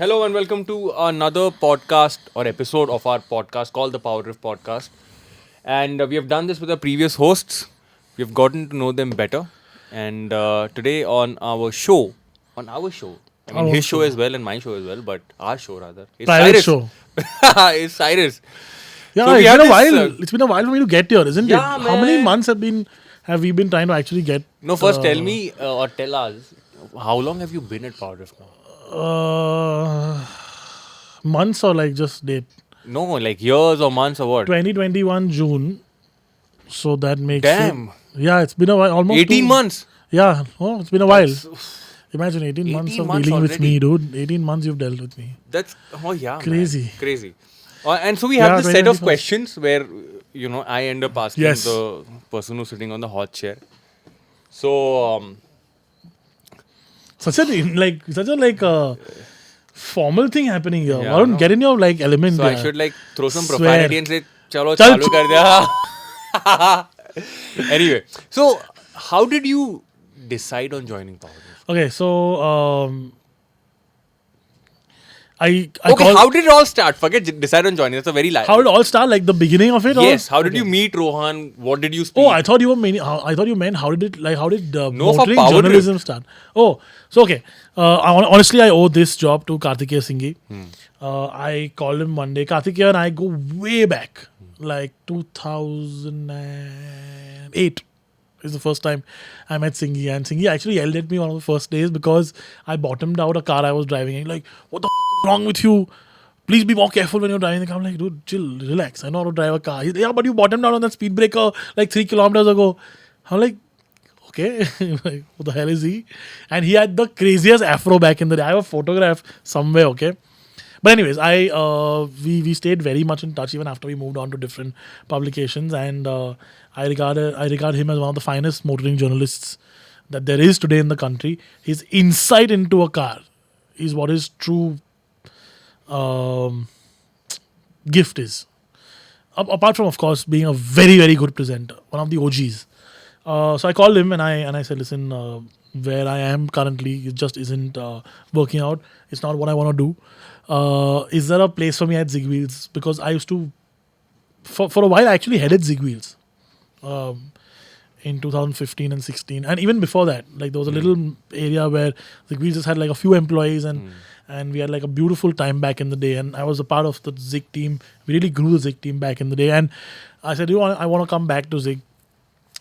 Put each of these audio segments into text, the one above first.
Hello and welcome to another podcast or episode of our podcast called the PowerDrift Podcast. And we have done this with our previous hosts. We have gotten to know them better. And today I mean Our his show show. as well and my show as well, but our show rather, is Private Cyrus. show. Is Cyrus. Yeah, So we it's have been a this, while. It's been a while for me to get here, isn't Yeah, it? How many man. months have we been trying to actually get? No, first tell me or tell us, how long have you been at PowerDrift now? Months or like just date? No, like years or months or what? 2021 June. So that makes Damn. it. Yeah, it's been a while. Almost 18 months. Yeah, it's been a while. That's- Imagine 18 months 18 of months dealing with already. me, dude. 18 months you've dealt with me. That's yeah, Crazy. man. Crazy. And so we have Yeah, this set of 2021. questions where I end up asking Yes. the person who's sitting on the hot chair. So Such a formal thing happening here. Yeah, Varun, no. get in your element. I here. should throw some Swear. profanity and say, "Chalo, Chal chalu kar diya." Anyway, so how did you decide on joining PowerDrift? Okay, so I Okay, call, how did it all start? Forget decide on joining. That's a very how did it all start? Like the beginning of it? Yes. Or? How did you meet Rohan? What did you speak? Oh, I thought you were meaning. I thought you meant how did No, for motoring PowerDrift. journalism start? Oh, so okay. Honestly, I owe this job to Karthikeya Singhi. I called him one day. Karthikeya and I go way back, like 2008 is the first time I met Singhi, and Singhi actually yelled at me one of the first days because I bottomed out a car I was driving. And he's like, "What the is wrong with you? Please be more careful when you're driving the car." I'm like, "Dude, chill, relax. I know how to drive a car." He's like, "Yeah, but you bottomed out on that speed breaker like 3 kilometers ago." I'm like, "Okay." Like, what the hell is he? And he had the craziest afro back in the day. I have a photograph somewhere, okay? But anyways, we stayed very much in touch even after we moved on to different publications, and I regard him as one of the finest motoring journalists that there is today in the country. His insight into a car is what his true gift is. Apart from, of course, being a very, very good presenter, one of the OGs. So I called him and I said, "Listen, where I am currently, it just isn't working out. It's not what I want to do. Is there a place for me at Zig Wheels?" Because I used to, for a while, I actually headed Zig Wheels in 2015 and 16. And even before that, like there was a little area where Zig Wheels just had like a few employees and we had like a beautiful time back in the day. And I was a part of the Zig team. We really grew the Zig team back in the day. And I said, I want to come back to Zig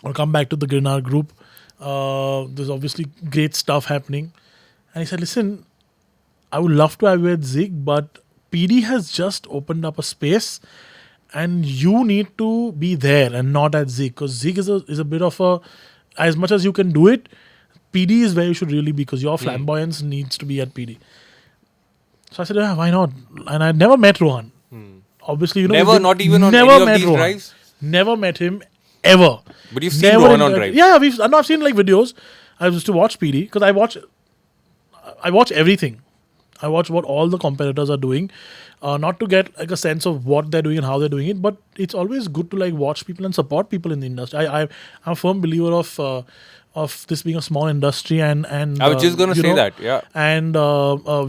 or come back to the Grinar group. There's obviously great stuff happening. And he said, "Listen, I would love to have you at Zig, but PD has just opened up a space and you need to be there and not at Zig, because Zig is a bit of a, as much as you can do it, PD is where you should really be because your flamboyance needs to be at PD." So I said, "Yeah, why not?" And I never met Rohan. Obviously, Never, we've not even on never any of met these Rohan. drives? Never met him ever. But you've seen Never Rohan on interacted. drives? Yeah, I've seen like videos. I used to watch PD because I watch everything. I watch what all the competitors are doing, not to get like a sense of what they're doing and how they're doing it, but it's always good to like watch people and support people in the industry. I'm a firm believer of this being a small industry, and I was just gonna you say know, that. Yeah. And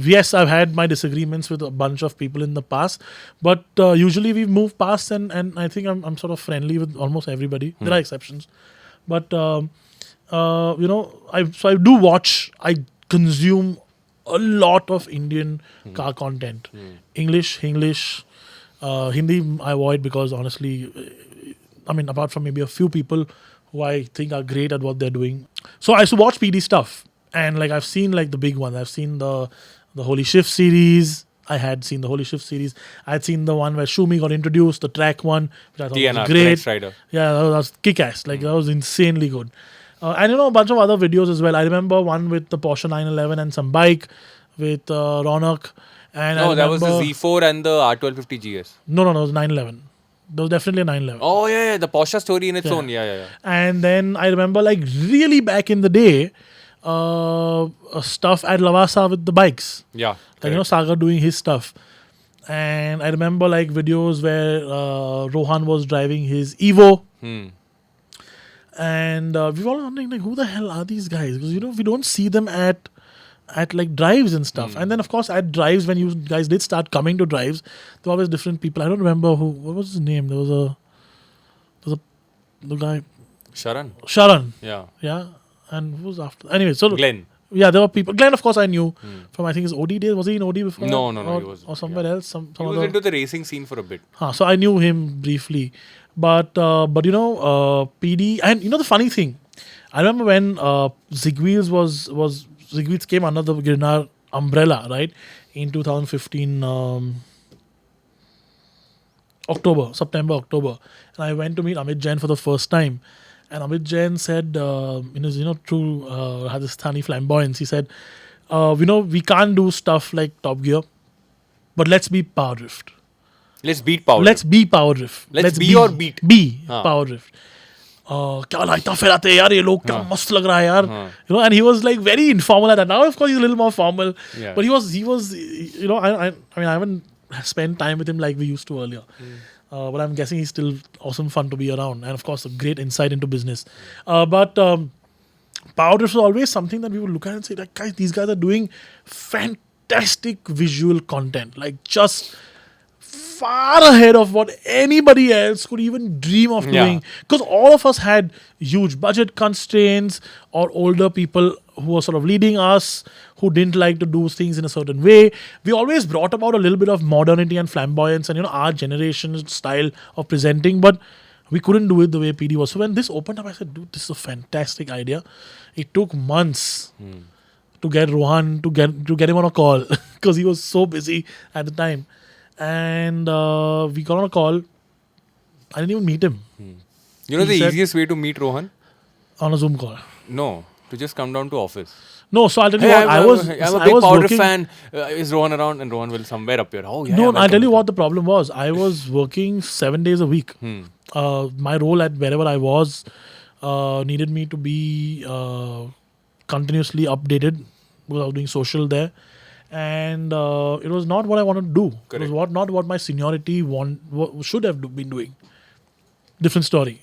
yes, I've had my disagreements with a bunch of people in the past, but usually we've moved past, and I think I'm sort of friendly with almost everybody. There are exceptions, but I do watch. I consume a lot of Indian car content. English, Hindi I avoid because honestly, apart from maybe a few people who I think are great at what they're doing. So I used to watch PD stuff, and like I've seen like the big ones. I've seen the Holy Shift series. I had seen the Holy Shift series. I had seen the one where Shumi got introduced, the track one, which I thought TNR, was great. Connect Rider. Yeah, that was kick-ass. Like, that was insanely good. And, a bunch of other videos as well. I remember one with the Porsche 911 and some bike with Ronak. And I No, that was the remember- Z4 and the R1250 GS. No, it was 911. There was definitely a 911. Oh, yeah, the Porsche story in its own. Yeah. And then I remember, like, really back in the day, stuff at Lavasa with the bikes. Yeah. Like, Sagar doing his stuff. And I remember, like, videos where Rohan was driving his Evo. And we were all wondering, like, who the hell are these guys? Because, we don't see them at at like drives and stuff. And then of course at drives, when you guys did start coming to drives, there were always different people. I don't remember what was his name. There was the guy Sharan. Yeah. And who was after? Anyway, so Glenn. yeah, there were people. Glenn, of course, I knew from I think his OD days. Was he in OD before? No, or, he wasn't. Or somewhere else. Some He was other. into the racing scene for a bit. So I knew him briefly, but PD, and the funny thing, I remember when Zigwheels was Zigwheels came under the Girnar umbrella, right, in 2015 September, October, and I went to meet Amit Jain for the first time. And Amit Jain said, in his true Rajasthani flamboyance, he said, we can't do stuff like Top Gear, but let's be PowerDrift. Let's beat PowerDrift. Let's be PowerDrift. Let's be or beat. Be PowerDrift. क्या लाइटा फैलाते यार ये लोग क्या मस्त लग रहा है यार and he was like very informal at that. Now of course he's a little more formal, but he was I mean I haven't spent time with him like we used to earlier. But I'm guessing he's still awesome fun to be around, and of course a great insight into business. But PowerDrift was always something that we would look at and say, like, guys, these guys are doing fantastic visual content, like just far ahead of what anybody else could even dream of doing. Because all of us had huge budget constraints, or older people who were sort of leading us, who didn't like to do things in a certain way. We always brought about a little bit of modernity and flamboyance and our generation's style of presenting, but we couldn't do it the way PD was. So when this opened up, I said, dude, this is a fantastic idea. It took months to get Rohan to get him on a call because he was so busy at the time. And we got on a call. I didn't even meet him. You know the easiest way to meet Rohan? On a Zoom call. No, to just come down to office. No, so I'll tell you what, I'm a big PowerDrift fan. Is Rohan around? And Rohan will somewhere appear. Oh, yeah. No, I'll tell you what the problem was. I was working 7 days a week. My role at wherever I was needed me to be continuously updated because I was doing social there. And it was not what I wanted to do. Correct. It was not what my seniority should have been doing. Different story.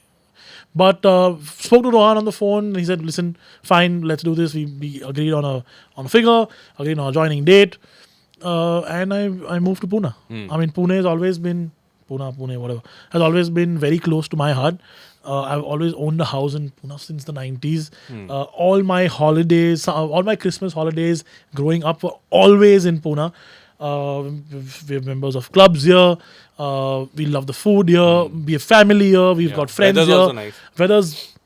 But spoke to Rohan on the phone. He said, "Listen, fine, let's do this." We agreed on a figure, agreed on a joining date, and I moved to Pune. I mean, Pune has always been has always been very close to my heart. I've always owned a house in Pune since the 90s. All my holidays, all my Christmas holidays growing up were always in Pune. We're members of clubs here. We love the food here. We have family here. We've got friends Weather's here. also nice. Weather's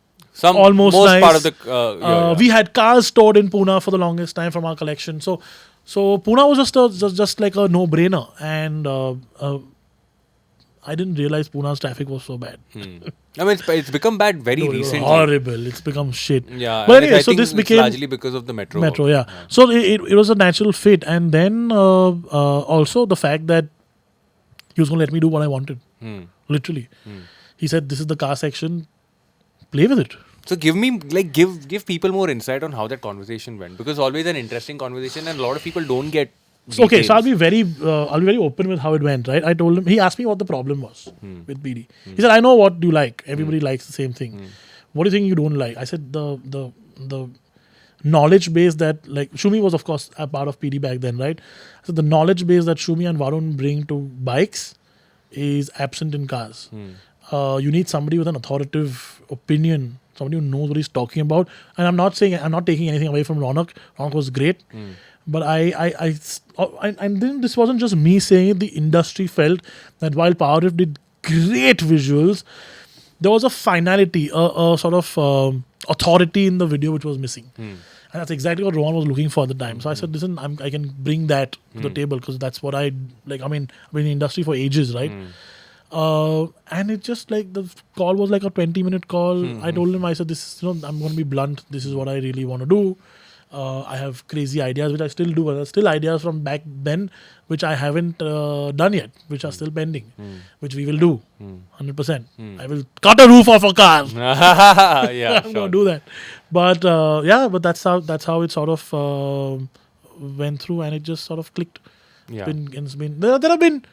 Most nice. part of the we had cars stored in Pune for the longest time from our collection. So Pune was just like a no-brainer. And I didn't realize Pune's traffic was so bad. I mean, it's become bad very recently. Horrible. It's become shit. Yeah. But anyway, I so think this it's became largely because of the metro. Yeah. So it was a natural fit. And then also the fact that he was going to let me do what I wanted. Literally. He said, "This is the car section. Play with it." So give people more insight on how that conversation went, because always an interesting conversation and a lot of people don't get Okay, so I'll be very open with how it went, right? I told him, he asked me what the problem was with BD. He said, "I know what you like. Everybody likes the same thing. What do you think you don't like?" I said, the knowledge base that, like, Shumi was of course a part of PD back then, right? So the knowledge base that Shumi and Varun bring to bikes is absent in cars. You need somebody with an authoritative opinion, somebody who knows what he's talking about. And I'm not taking anything away from Ronak. Ronak was great. But and then this wasn't just me saying it. The industry felt that while PowerDrift did great visuals, there was a finality, a sort of authority in the video which was missing. And that's exactly what Rohan was looking for at the time. So I said, "Listen, I can bring that to the table because that's what I like." I mean, I've been in the industry for ages, right? And it just like the call was like a 20-minute call. I told him, I said, "This is, I'm going to be blunt. This is what I really want to do. I have crazy ideas, which I still do. There are still ideas from back then, which I haven't done yet, which are still pending, which we will do, 100%. I will cut a roof off a car. Yeah, I'm going to do that. But but that's how it sort of went through, and it just sort of clicked. Yeah. There have been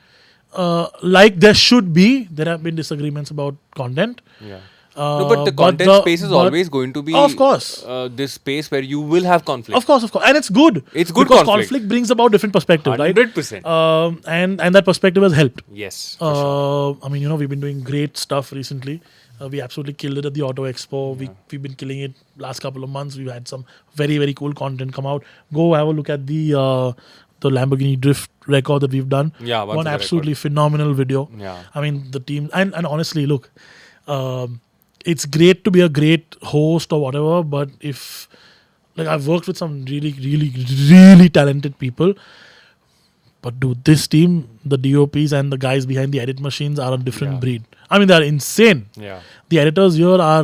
like there should be. There have been disagreements about content. Yeah. No, but the content space is always going to be of course. This space where you will have conflict. Of course, and it's good. It's good because conflict. brings about different perspectives, right? 100%. And that perspective has helped. Yes. For sure. I mean, we've been doing great stuff recently. We absolutely killed it at the Auto Expo. We've been killing it last couple of months. We've had some very, very cool content come out. Go have a look at the Lamborghini drift record that we've done. Yeah, one absolutely phenomenal video. Yeah. I mean, the team and honestly, look, it's great to be a great host or whatever, but if I've worked with some really, really, really talented people. But dude, this team, the DOPs and the guys behind the edit machines are a different breed. I mean, they're insane. Yeah. The editors here are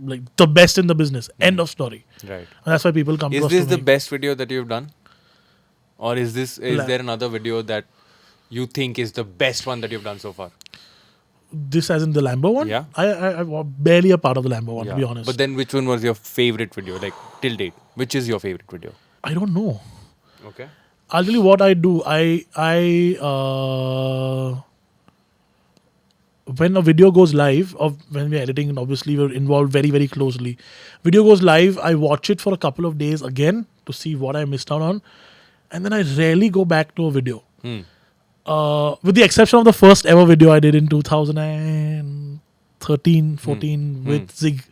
like the best in the business. End of story. Right. And that's why people come to us. Is this to the me. best video that you've done? Or is there another video that you think is the best one that you've done so far? This as in the Lambo one? Yeah. I was barely a part of the Lambo one, to be honest. But then which one was your favorite video, like till date? Which is your favorite video? I don't know. Okay. I'll tell you what I do. When a video goes live, when we're editing, and obviously we're involved very, very closely. Video goes live, I watch it for a couple of days again to see what I missed out on. And then I rarely go back to a video. With the exception of the first ever video I did in 2013-14 with Zig,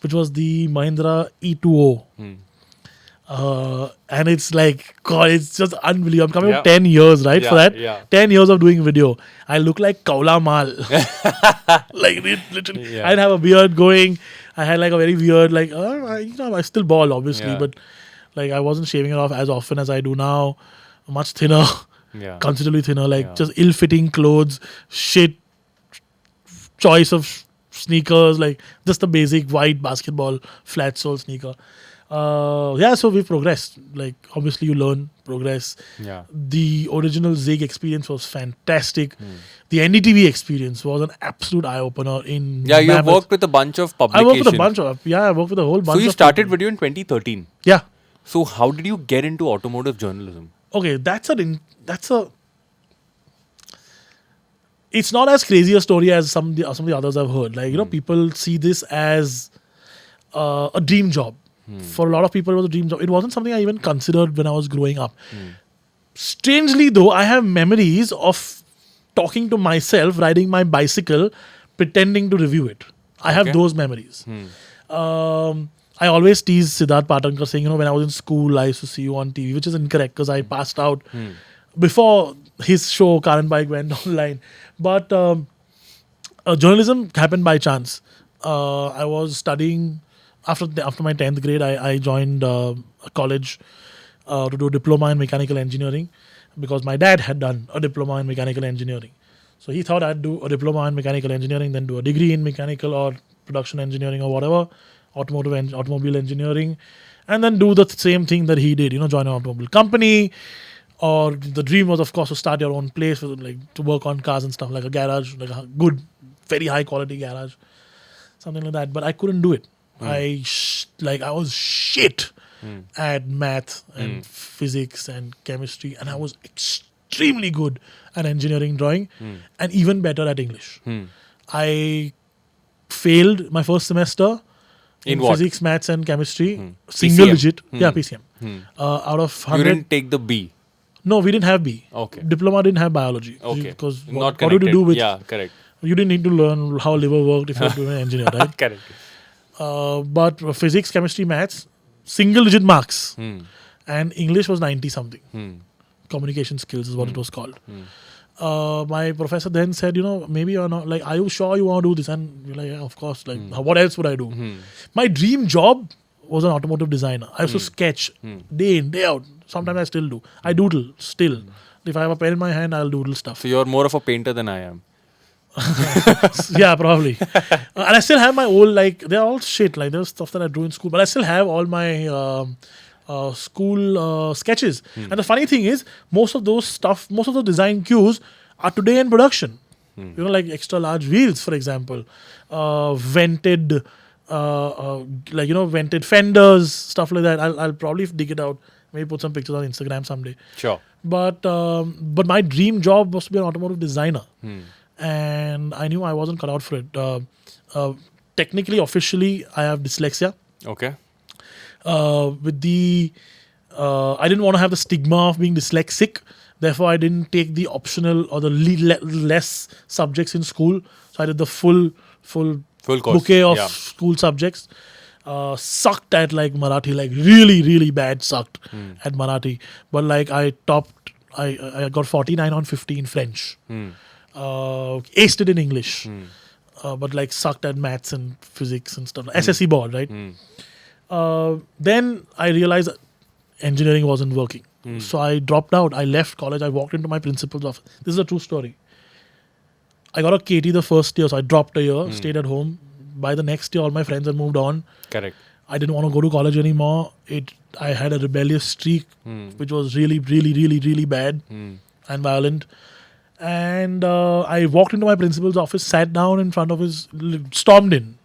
which was the Mahindra E2O. And it's like, God, it's just unbelievable. I'm coming up 10 years, right, for that. Yeah. 10 years of doing video. I look like Kaula Mal. Like, literally. I didn't have a beard going. I had like a very weird, like, I still bald, obviously, but like I wasn't shaving it off as often as I do now. Much thinner. Yeah. Considerably thinner, like just ill-fitting clothes, shit choice of sneakers, like just the basic white basketball flat sole sneaker. So we've progressed. Like obviously you learn, progress. Yeah. The original Zig experience was fantastic. The NDTV experience was an absolute eye-opener in Yeah, you have Mammoth. worked with a bunch of I publications. worked with a bunch of, I worked with a whole bunch So you of started people. video in 2013. Yeah. So how did you get into automotive journalism? Okay, it's not as crazy a story as some of the others I've heard. Like, people see this as a dream job. For a lot of people, it was a dream job. It wasn't something I even considered when I was growing up. Strangely, though, I have memories of talking to myself, riding my bicycle, pretending to review it. I have those memories. I always tease Siddharth Patankar saying, when I was in school, I used to see you on TV, which is incorrect because I passed out before his show, Current Bike, went online. But journalism happened by chance. I was studying, after my 10th grade, I joined a college to do a diploma in mechanical engineering because my dad had done a diploma in mechanical engineering. So he thought I'd do a diploma in mechanical engineering, then do a degree in mechanical or production engineering or whatever, automobile engineering, and then do the same thing that he did, join an automobile company. Or the dream was, of course, to start your own place, to work on cars and stuff, like a garage, like a good, very high quality garage, something like that. But I couldn't do it. I was shit at math and physics and chemistry, and I was extremely good at engineering drawing, and even better at English. I failed my first semester in physics, maths, and chemistry, single PCM. digit. Yeah, PCM. Out of 100. You didn't take the B. No, we didn't have B. Okay. Diploma didn't have biology. Okay. Because Not what did you do with? Yeah, correct. You didn't need to learn how liver worked if you're doing an engineer, right? Correct. But physics, chemistry, maths, single digit marks. And English was 90 something. Communication skills is what it was called. My professor then said, maybe you're not, like, are you sure you want to do this? And we're like, yeah, of course. Like, what else would I do? My dream job was an automotive designer. I used to sketch day in, day out. Sometimes I still do. I doodle still. If I have a pen in my hand, I'll doodle stuff. So you're more of a painter than I am. Yeah, probably. And I still have my old, they're all shit. Like, there's stuff that I drew in school. But I still have all my school sketches. And the funny thing is, most of the design cues are today in production. Like extra large wheels, for example. Vented... vented fenders, stuff like that. I'll probably dig it out. Maybe put some pictures on Instagram someday. Sure. But my dream job was to be an automotive designer, and I knew I wasn't cut out for it. Technically, officially, I have dyslexia. Okay. With the I didn't want to have the stigma of being dyslexic. Therefore, I didn't take the optional or the less subjects in school. So I did the full Full course. bouquet of Yeah. school subjects. Sucked at like Marathi, like really bad sucked at Marathi. But like I topped, I got 49 on 50 in French. Aced it in English. But like sucked at maths and physics and stuff. SSC board, right? Then I realized that engineering wasn't working. So I dropped out. I left college. I walked into my principal's office. This is a true story. I got a KT the first year, so I dropped a year, stayed at home. By the next year, all my friends had moved on. Correct. I didn't want to go to college anymore. I had a rebellious streak, which was really bad and violent. And I walked into my principal's office, sat down in front of his, stormed in,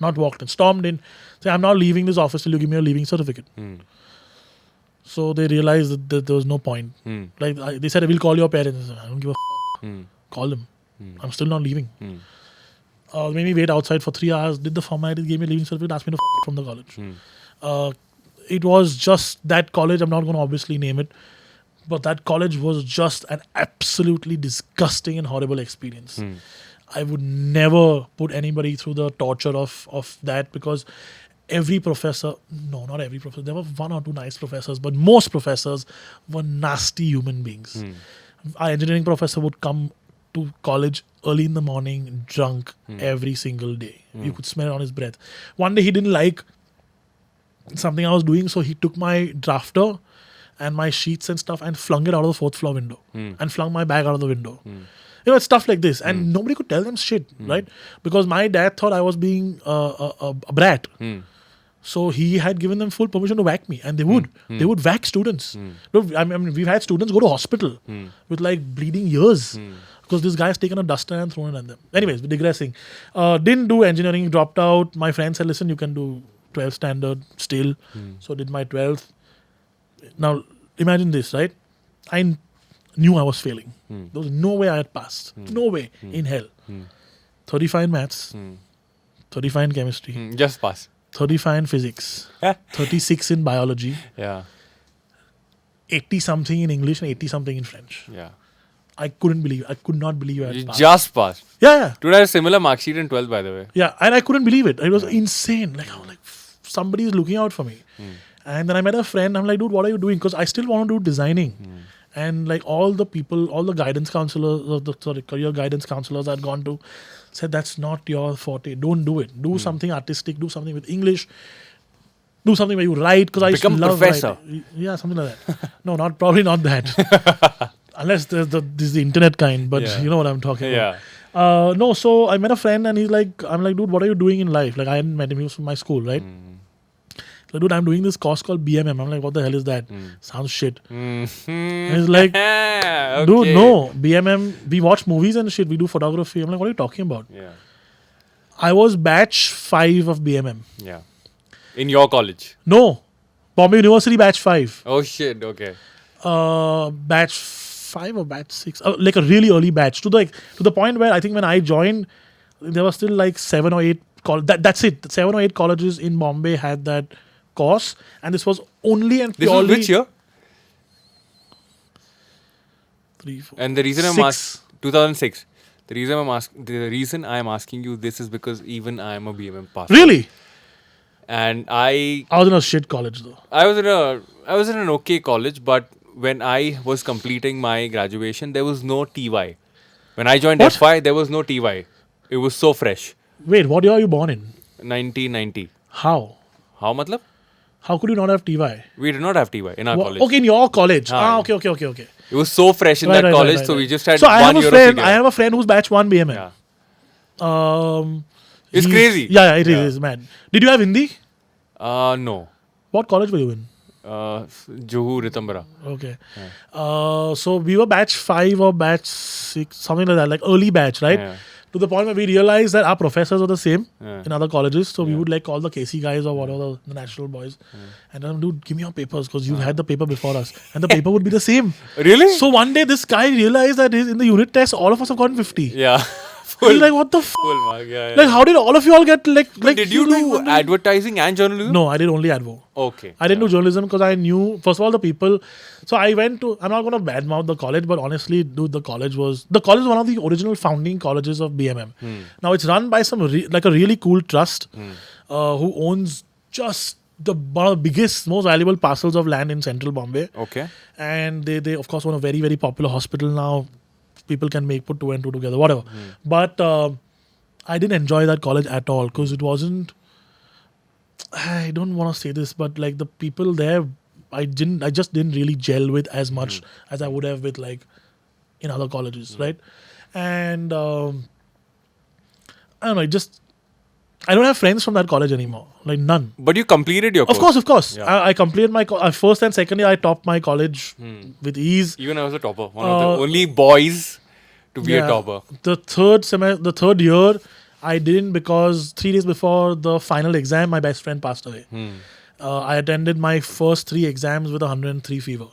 not walked in, stormed in. Say, I'm not leaving this office till you give me a leaving certificate. So they realized that there was no point. Like they said, I will call your parents. I don't give a call them. I'm still not leaving. Made me wait outside for 3 hours, did the formality, gave me a leaving certificate, asked me to from the college. It was just that college, I'm not going to obviously name it, but that college was just an absolutely disgusting and horrible experience. I would never put anybody through the torture of that, because every professor, no, not every professor, there were one or two nice professors, but most professors were nasty human beings. Our engineering professor would come to college early in the morning, drunk every single day. You could smell it on his breath. One day he didn't like something I was doing, so he took my drafter and my sheets and stuff and flung it out of the 4th floor window and flung my bag out of the window. You know, it's stuff like this. And nobody could tell them shit, right? Because my dad thought I was being a brat. So he had given them full permission to whack me, and they would. They would whack students. Look, I mean, we've had students go to hospital with like bleeding ears because this guy has taken a duster and thrown it at them. Anyways, digressing. Didn't do engineering, dropped out. My friend said, listen, you can do 12th standard still. So did my 12th. Now, imagine this, right? I knew I was failing. There was no way I had passed. No way in hell. 35 in maths, 35 in chemistry, Just pass. 35 in physics, 36 in biology, Yeah. 80 something in English and 80 something in French. Yeah. I could not believe I had You passed. just passed. Yeah. Dude, I had a similar mark sheet in 12th, by the way. Yeah, and I couldn't believe it. It was insane. Like, I was like, somebody is looking out for me. And then I met a friend. I'm like, dude, what are you doing? Because I still want to do designing. And like all the people, all the guidance counselors, career guidance counselors I'd gone to, said that's not your forte. Don't do it. Do something artistic. Do something with English. Do something where you write. Because I used to Become love professor. writing. Yeah, something like that. No, probably not that. Unless this is the internet kind. But you know what I'm talking about. Yeah. No, so I met a friend and he's like, I'm like, dude, what are you doing in life? Like, I hadn't met him. He was from my school, right? Like, dude, I'm doing this course called BMM. I'm like, what the hell is that? Sounds shit. And he's like, Okay. dude, no, BMM, we watch movies and shit. We do photography. I'm like, what are you talking about? Yeah. I was batch 5 of BMM. Yeah. In your college. No, Bombay University batch 5. Oh shit. Okay. Batch 5 or batch 6. Like a really early batch. To the point where I think when I joined, there were still like 7 or 8 that's it. 7 or 8 colleges in Bombay had that course, and this was only and This purely was which year? 3, 4, And the reason I'm 6. asking 2006. The reason I'm asking you this is because even I am a BMM passer. Really? And I I was in a shit college though. I was in an okay college, but when I was completing my graduation, there was no TY. When I joined What? FY, there was no TY. It was so fresh. Wait, what year are you born in? 1990. How? How matlab? How could you not have TY? We did not have TY in our college. Okay, in your college. Ah, Okay. It was so fresh in Right, that college, so right. we just had So I have 1 a year friend. of I have a friend who's batch 1 BMM. Yeah. It's crazy. Yeah, it is, man. Did you have Hindi? No. What college were you in? Juhu Ritambara. Okay. So we were batch 5 or batch 6, something like that, like early batch, right? Yeah. To the point where we realized that our professors were the same Yeah. in other colleges. So we would like call the KC guys or whatever, the national boys. And then, dude, give me your papers because you've had the paper before us. And the paper would be the same. Really? So one day this guy realized that in the unit test, all of us have gotten 50. Yeah. And you're like, what the Full mark, yeah. Like, how did all of you all get like? Did you do advertising and journalism? No, I did only advo. Okay. I didn't do journalism because I knew, first of all, the people. So I went to, I'm not going to badmouth the college, but honestly, dude, the college was one of the original founding colleges of BMM. Now it's run by some, like a really cool trust who owns just one of the biggest, most valuable parcels of land in central Bombay. Okay. And they of course, own a very, very popular hospital now. People can put two and two together, whatever. But I didn't enjoy that college at all because it wasn't, I don't want to say this, but like the people there, I just didn't really gel with as much as I would have with like in other colleges, right? And I don't know, I don't have friends from that college anymore, like none. But you completed your course. Of course. Yeah. I completed my first and second year. I topped my college with ease. Even I was a topper. One of the only boys to be a topper. The third year, I didn't because 3 days before the final exam, my best friend passed away. I attended my first 3 exams with 103 fever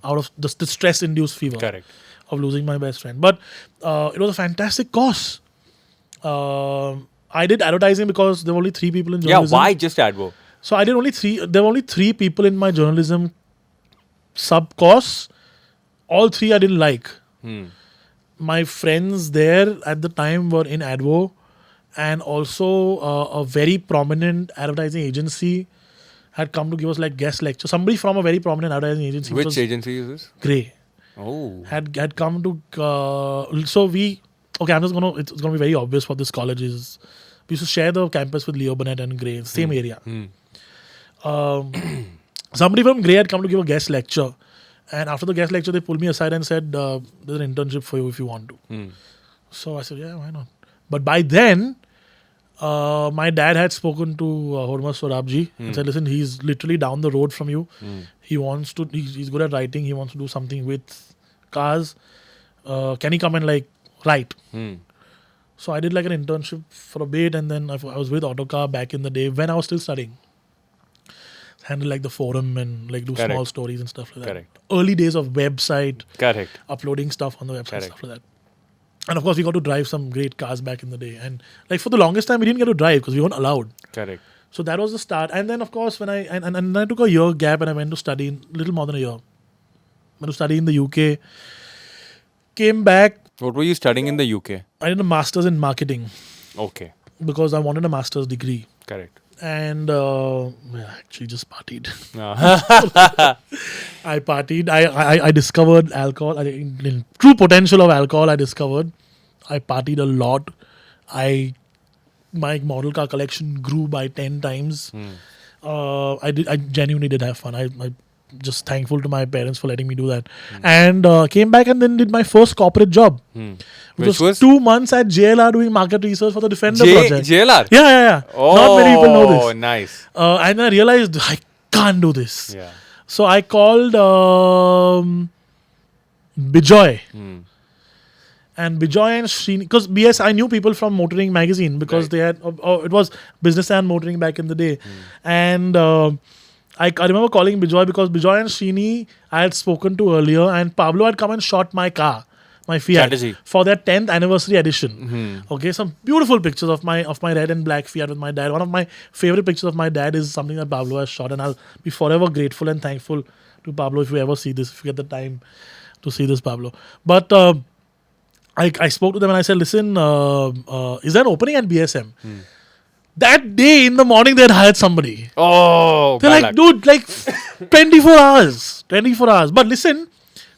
out of the stress-induced fever. Correct. Of losing my best friend. But it was a fantastic course. I did advertising because there were only 3 people in journalism. Yeah, why just advo? So I did only 3. There were only 3 people in my journalism sub course. All 3 I didn't like. My friends there at the time were in advo, and also a very prominent advertising agency had come to give us like guest lecture. Somebody from a very prominent advertising agency. Which agency is this? Grey. Oh. Had come to it's gonna be very obvious what this college is. We used to share the campus with Leo Burnett and Grey, same area. Somebody from Grey had come to give a guest lecture, and after the guest lecture they pulled me aside and said, there's an internship for you if you want to. So I said, yeah, why not? But by then my dad had spoken to Horma Sorabji and said, listen, he's literally down the road from you. He wants to, he's good at writing. He wants to do something with cars. Can he come and like write? So I did like an internship for a bit, and then I was with Autocar back in the day when I was still studying. Handle like the forum and like do small stories and stuff like that. Early days of website. Uploading stuff on the website, stuff like that. And of course, we got to drive some great cars back in the day. And like for the longest time, we didn't get to drive because we weren't allowed. So that was the start. And then of course, when I took a year gap and I went to study, a little more than a year. Went to study in the UK. Came back. What were you studying in the UK? I did a master's in marketing. Okay. Because I wanted a master's degree. Correct. And I actually just partied. I partied. I discovered alcohol. The true potential of alcohol I discovered. I partied a lot. My model car collection grew by 10 times. I genuinely did have fun. I just thankful to my parents for letting me do that. And came back and then did my first corporate job. Which was 2 months at JLR doing market research for the Defender project. JLR? Yeah. Oh, not many people know this. Oh, nice. And I realized I can't do this. Yeah. So I called Bijoy. And Bijoy and Srini, because BS, I knew people from Motoring magazine because they had, it was Business and Motoring back in the day. And I remember calling Bijoy because Bijoy and Srini I had spoken to earlier, and Pablo had come and shot my car, my Fiat, for their 10th anniversary edition. Okay, some beautiful pictures of my red and black Fiat with my dad. One of my favorite pictures of my dad is something that Pablo has shot, and I'll be forever grateful and thankful to Pablo if you ever see this, if you get the time to see this, Pablo. But I spoke to them and I said, listen, is there an opening at BSM? That day in the morning, they had hired somebody. Oh, they're like, dude, like 24 hours. But listen,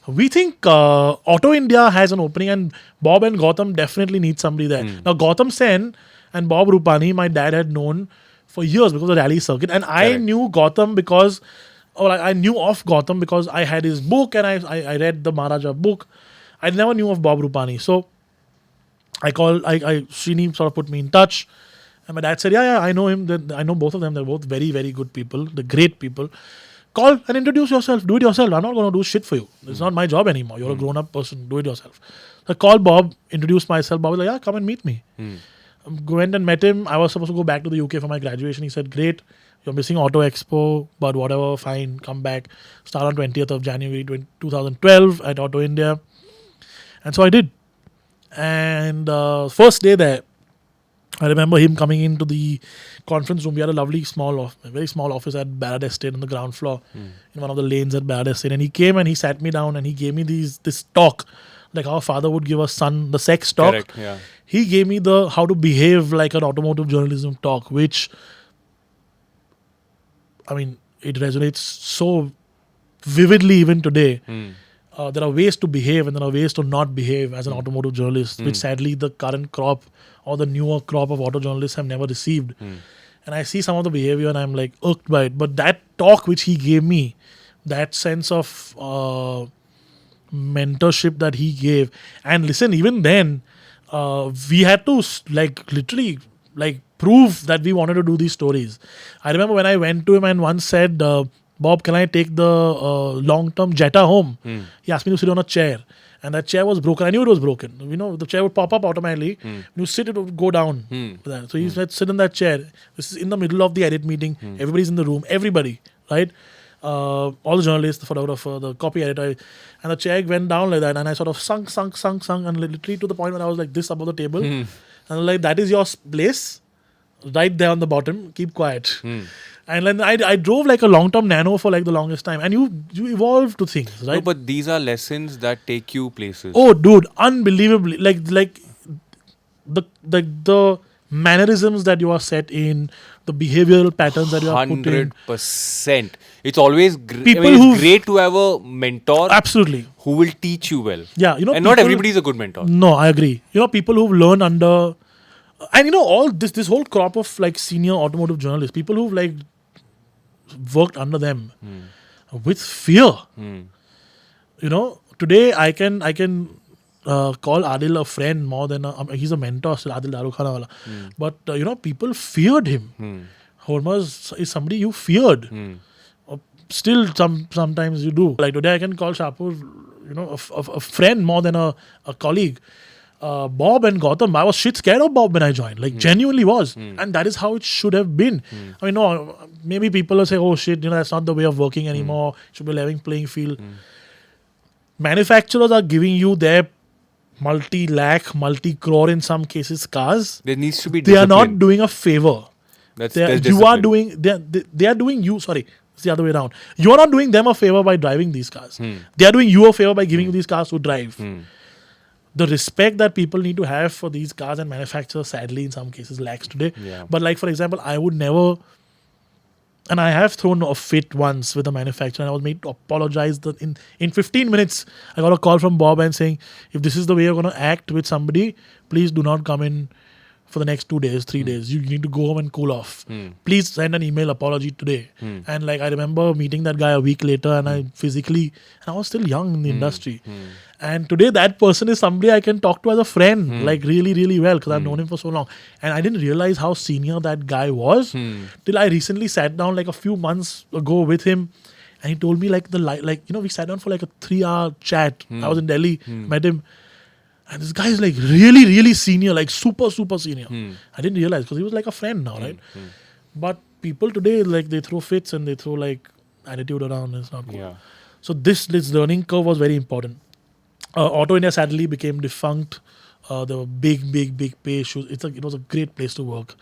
we think Auto India has an opening, and Bob and Gautam definitely need somebody there. Now, Gautam Sen and Bob Rupani, my dad had known for years because of the rally circuit. And I knew Gautam because, I knew of Gautam because I had his book and I read the Maharaja book. I never knew of Bob Rupani. So Srini sort of put me in touch. And my dad said, yeah, I know him. I know both of them. They're both very, very good people. They're great people. Call and introduce yourself. Do it yourself. I'm not going to do shit for you. It's not my job anymore. You're a grown-up person. Do it yourself. So I called Bob, introduced myself. Bob was like, yeah, come and meet me. Went and met him. I was supposed to go back to the UK for my graduation. He said, great. You're missing Auto Expo, but whatever, fine. Come back. Start on 20th of January 2012 at Auto India. And so I did. And first day there, I remember him coming into the conference room. We had a lovely very small office at Barrett Estate on the ground floor in one of the lanes at Barrett Estate. And he came and he sat me down and he gave me this talk, like how a father would give a son the sex talk. Correct. Yeah. He gave me the how to behave like an automotive journalism talk, which, I mean, it resonates so vividly even today. There are ways to behave and there are ways to not behave as an automotive journalist, which sadly the current crop or the newer crop of auto journalists have never received. And I see some of the behavior and I'm like irked by it. But that talk which he gave me, that sense of mentorship that he gave, and listen, even then, we had to literally prove that we wanted to do these stories. I remember when I went to him and once said, Bob, can I take the long-term Jetta home? He asked me to sit on a chair. And that chair was broken. I knew it was broken. You know, the chair would pop up automatically. When you sit, it would go down. So he said, sit in that chair. This is in the middle of the edit meeting. Everybody's in the room. Everybody, right? All the journalists, the photographer, the copy editor. And the chair went down like that. And I sort of sunk. And literally to the point when I was like this above the table. And I'm like, that is your place. Right there on the bottom. Keep quiet. And then I drove like a long-term Nano for like the longest time. And you evolve to things, right? No, but these are lessons that take you places. Oh, dude, unbelievably. Like the mannerisms that you are set in, the behavioral patterns that you are put in. 100%. It's always People it's great to have a mentor Absolutely. who will teach you well. Yeah, you know, and not people- everybody is a good mentor. No, I agree. You know, people who've learned under, and you know, all this whole crop of like senior automotive journalists, people who've like worked under them with fear. You know, today I can call Adil a friend more than he's a mentor, still Adil Darukhana wala. But you know, people feared him. Hormuz is somebody you feared. Still, sometimes you do. Like today, I can call Shapur, you know, a friend more than a colleague. Bob and Gautam, I was shit scared of Bob when I joined. Like genuinely was, and that is how it should have been. I mean, no, maybe people will say, "Oh shit, you know, that's not the way of working anymore. It should be a level playing field." Manufacturers are giving you their multi-lakh, multi-crore in some cases cars. There needs to be They are discipline. not doing a favor. There's You are discipline. doing. They are doing you. Sorry, it's the other way around. You are not doing them a favor by driving these cars. They are doing you a favor by giving you these cars to drive. The respect that people need to have for these cars and manufacturers, sadly, in some cases, lacks today. Yeah. But like, for example, I would never, and I have thrown a fit once with a manufacturer and I was made to apologize. In 15 minutes, I got a call from Bob and saying, if this is the way you're going to act with somebody, please do not come in for the next 2 days, 3 days. You need to go home and cool off. Please send an email apology today. And like, I remember meeting that guy a week later and I was still young in the industry. And today that person is somebody I can talk to as a friend, like really, really well, because I've known him for so long. And I didn't realize how senior that guy was till I recently sat down like a few months ago with him. And he told me like we sat down for like a 3-hour chat. I was in Delhi, met him. And this guy is like really, really senior, like super, super senior. I didn't realize because he was like a friend now, right? But people today, like they throw fits and they throw like attitude around. It's not good. Yeah. So this learning curve was very important. Auto India sadly became defunct. There were big pay issues. It was a great place to work.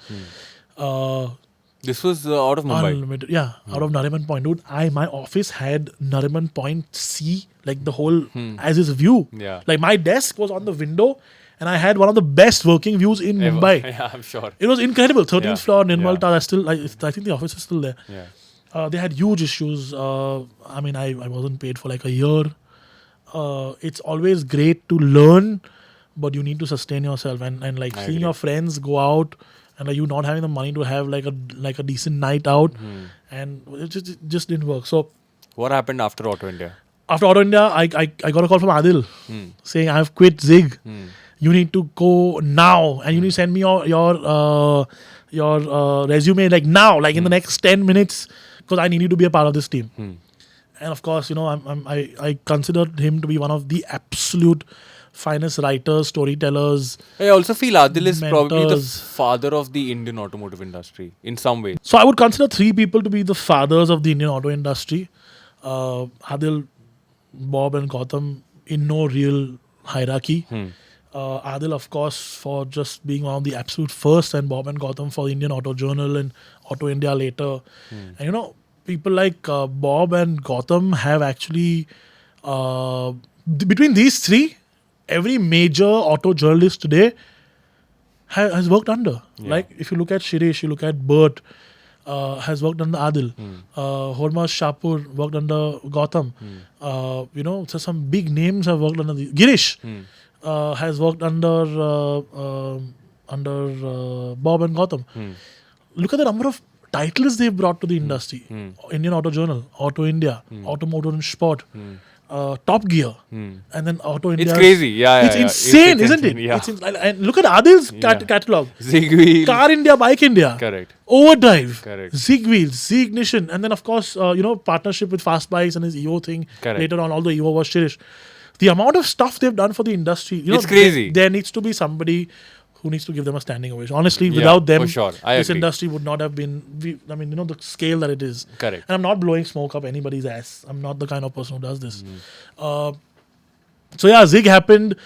This was out of Mumbai. Unlimited, out of Nariman Point. Dude, my office had Nariman Point C, like the whole as his view. Yeah. Like my desk was on the window and I had one of the best working views in Ever. Mumbai. Yeah, I'm sure. It was incredible. 13th Yeah. floor, Nirmal Yeah. Tower. I think the office is still there. Yeah. They had huge issues. I mean, I wasn't paid for like a year. It's always great to learn, but you need to sustain yourself. And like seeing agree. your friends go out and like you not having the money to have like a decent night out, and it just didn't work. So What happened after Auto India? after Auto India, I got a call from Adil saying I have quit Zig. You need to go now, and you need to send me your resume like now, like in the next 10 minutes, because I need you to be a part of this team. And of course, you know, I considered him to be one of the absolute finest writers, storytellers. I also feel Adil is probably the mentors. father of the Indian automotive industry in some ways. So I would consider 3 people to be the fathers of the Indian auto industry. Adil, Bob and Gautam, in no real hierarchy. Adil, of course, for just being one of the absolute first, and Bob and Gautam for the Indian Auto Journal and Auto India later. And people like Bob and Gautam have actually, between these three, every major auto journalist today has worked under. Yeah. Like if you look at Shirish, you look at Bert, has worked under Adil. Hormaz Shapur worked under Gautam. So some big names have worked under the Girish. Has worked under Bob and Gautam. Look at the number of titles they've brought to the industry. Indian Auto Journal, Auto India, Automotor and Sport, Top Gear, and then Auto India. It's crazy. Yeah, It's insane, isn't it? Yeah. And look at Adil's catalog. Zigwheel. Car India, Bike India. Correct. Overdrive. Correct. Zig Wheels, Z Ignition, and then of course, partnership with Fast Bikes and his EO thing. Correct. Later on, although EO was Shirish. The amount of stuff they've done for the industry, It's crazy. There needs to be somebody who needs to give them a standing ovation. Honestly, without them, for sure. I this agree. industry would not have been. The scale that it is. Correct. And I'm not blowing smoke up anybody's ass. I'm not the kind of person who does this. Zig happened.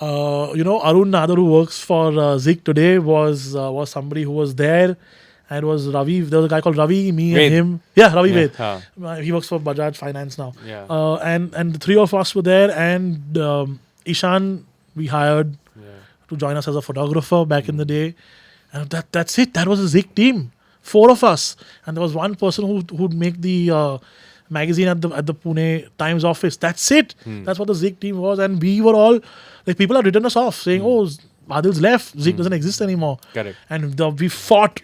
Arun Nadar, who works for Zig today, was somebody who was there. And it was Ravi. There was a guy called Ravi, me Ved. and him. Yeah, Ravi Ved. Huh. He works for Bajaj Finance now. Yeah. And the three of us were there. And Ishan, we hired to join us as a photographer back in the day. And that's it. That was a Zig team. 4 of us. And there was one person who'd make the magazine at the Pune Times office. That's it. That's what the Zig team was. And we were all, like, people have written us off saying, Adil's left. Zig doesn't exist anymore. Correct. And we fought.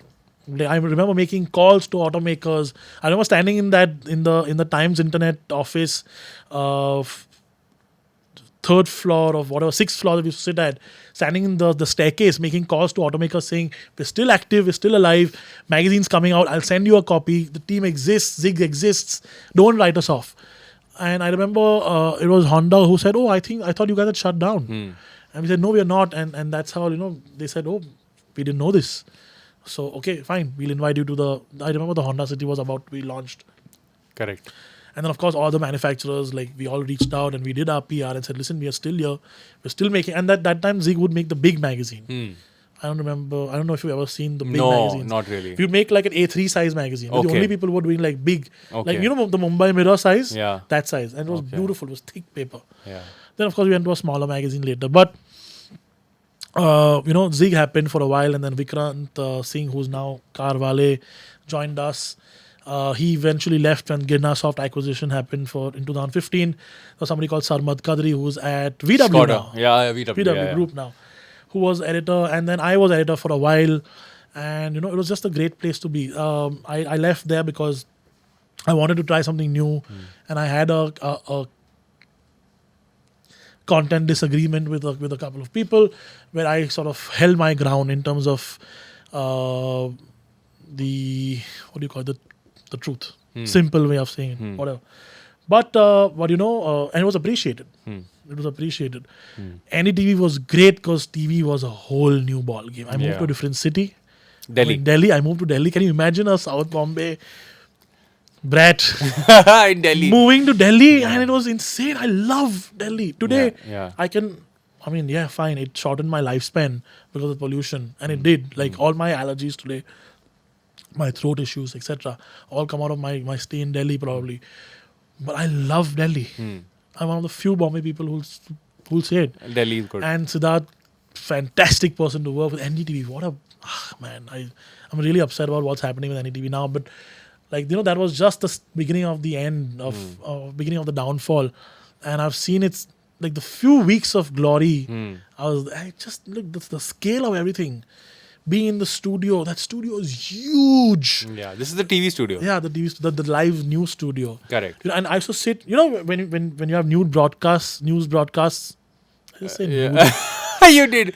I remember making calls to automakers. I remember standing in the Times Internet office, 3rd floor of whatever, 6th floor that we used to sit at, standing in the staircase, making calls to automakers saying, we're still active, we're still alive, magazine's coming out, I'll send you a copy, the team exists, Zig exists, don't write us off. And I remember it was Honda who said, I thought you guys had shut down. And we said, no, we are not. And that's how, they said, we didn't know this. So, okay, fine. We'll invite you to I remember the Honda City was about to be launched. Correct. And then, of course, all the manufacturers, we all reached out and we did our PR and said, listen, we are still here. We're still making... And that time, Zig would make the big magazine. I don't know if you've ever seen the big magazines. No, not really. We'd make like an A3 size magazine. We're the only people who were doing big. Okay. Like, the Mumbai Mirror size? Yeah. That size. And it was beautiful. It was thick paper. Yeah. Then, of course, we went to a smaller magazine later. But... Zig happened for a while, and then Vikrant Singh, who's now Carvale, joined us. He eventually left when Girnasoft acquisition happened in 2015. There was somebody called Sarmad Kadri, who's at VW Skoda. now. Yeah, VW. Group now, who was editor, and then I was editor for a while. And, it was just a great place to be. I left there because I wanted to try something new, and I had a content disagreement with a couple of people where I sort of held my ground in terms of the truth. Simple way of saying it, whatever. But and it was appreciated. It was appreciated. NDTV was great because TV was a whole new ball game. I moved to a different city. Delhi. I moved to Delhi. Can you imagine a South Bombay brat in Delhi. moving to Delhi, and it was insane. I love Delhi. Today, fine, it shortened my lifespan because of pollution, and it did. Like all my allergies today, my throat issues, etc., all come out of my stay in Delhi probably. But I love Delhi. I'm one of the few Bombay people who'll say it. Delhi is good. And Siddharth, fantastic person to work with. NDTV, what a man. I'm really upset about what's happening with NDTV now, but that was just the beginning of the end of beginning of the downfall, and I've seen it's like the few weeks of glory. I just look the scale of everything. Being in the studio, that studio is huge. Yeah, this is the TV studio. Yeah, the live news studio. Correct. And I used to sit. When you have news broadcasts. I just say news. You did.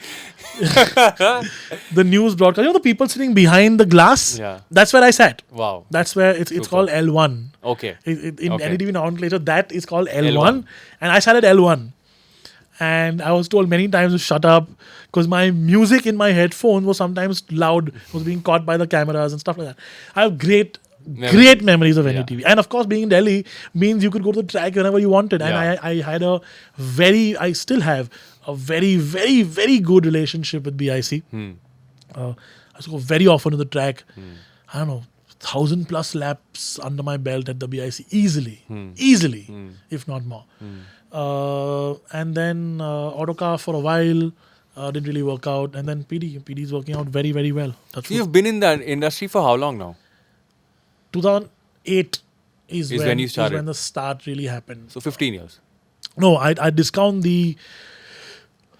The news broadcast. The people sitting behind the glass. Yeah. That's where I sat. Wow. That's where it's called L1. Okay. In NDTV nomenclature, that is called L1. And I sat at L1. And I was told many times to shut up because my music in my headphone was sometimes loud. It was being caught by the cameras and stuff like that. I have great memories of NDTV. And of course, being in Delhi means you could go to the track whenever you wanted. And I had I still have a very, very, very good relationship with BIC. I used to go very often to the track. I don't know, 1,000+ laps under my belt at the BIC easily, if not more. And then autocar for a while didn't really work out, and then PD is working out very, very well. That's So you've been in the industry for how long now? 2008 is when you started. Is when the start really happened. So 15 years. No, I discount the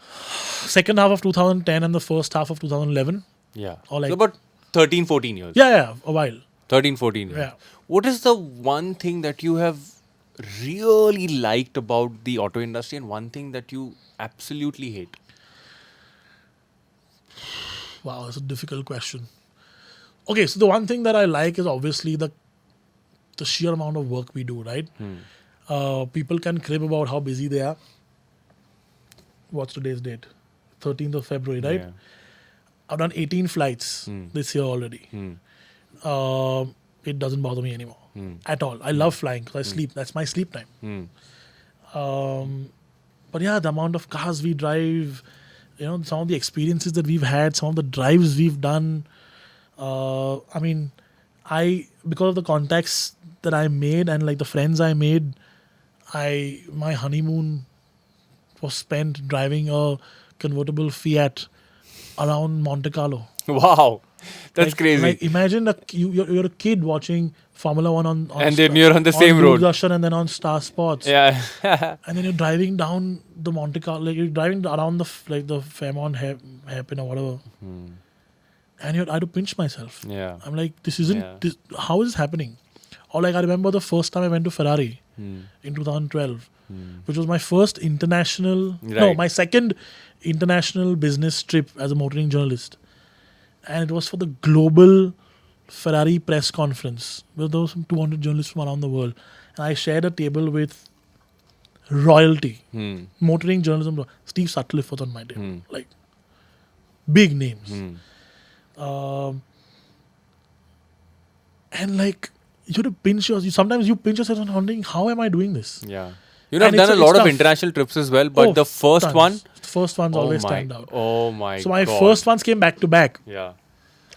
second half of 2010 and the first half of 2011. Yeah. Or like- so about 13, 14 years. Yeah, a while. 13, 14 years. Yeah. What is the one thing that you have really liked about the auto industry and one thing that you absolutely hate? Wow, that's a difficult question. Okay, so the one thing that I like is obviously the sheer amount of work we do, right? People can crib about how busy they are. What's today's date? 13th of February, right? Yeah. I've done 18 flights this year already. It doesn't bother me anymore at all. I love flying because I sleep. That's my sleep time. But yeah, the amount of cars we drive, some of the experiences that we've had, some of the drives we've done. I mean, because of the contacts that I made and like the friends I made, my honeymoon was spent driving a convertible Fiat around Monte Carlo. Wow. That's crazy. Like imagine you're a kid watching Formula One on and then you're on the same road. Doordarshan and then on Star Sports. Yeah. And then you're driving down the Monte Carlo, like you're driving around the Fairmont hairpin or whatever. And I had to pinch myself. Yeah. I'm like, how is this happening? Or like I remember the first time I went to Ferrari in 2012, which was my first international, my second international business trip as a motoring journalist. And it was for the global Ferrari press conference, where there were some 200 journalists from around the world. And I shared a table with royalty, motoring journalism. Steve Sutcliffe was on my table. Like, big names. And like, you have to pinch yourself. Sometimes you pinch yourself and wondering, how am I doing this? Yeah. I've done a lot of international trips as well, but the first tons. The first ones always stand out. Oh my God. So my first ones came back to back. Yeah.